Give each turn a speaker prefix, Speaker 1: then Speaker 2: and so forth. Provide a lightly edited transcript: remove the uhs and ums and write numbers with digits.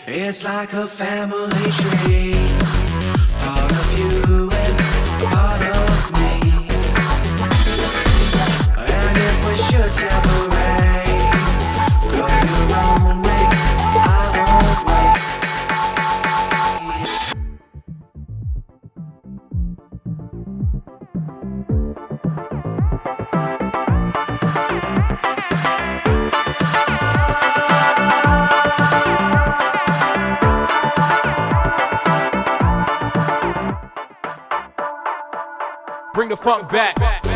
Speaker 1: It's like a family tree, part of you and part of me. And if we should separate, go your own way, I won't wait.
Speaker 2: Bring the funk back.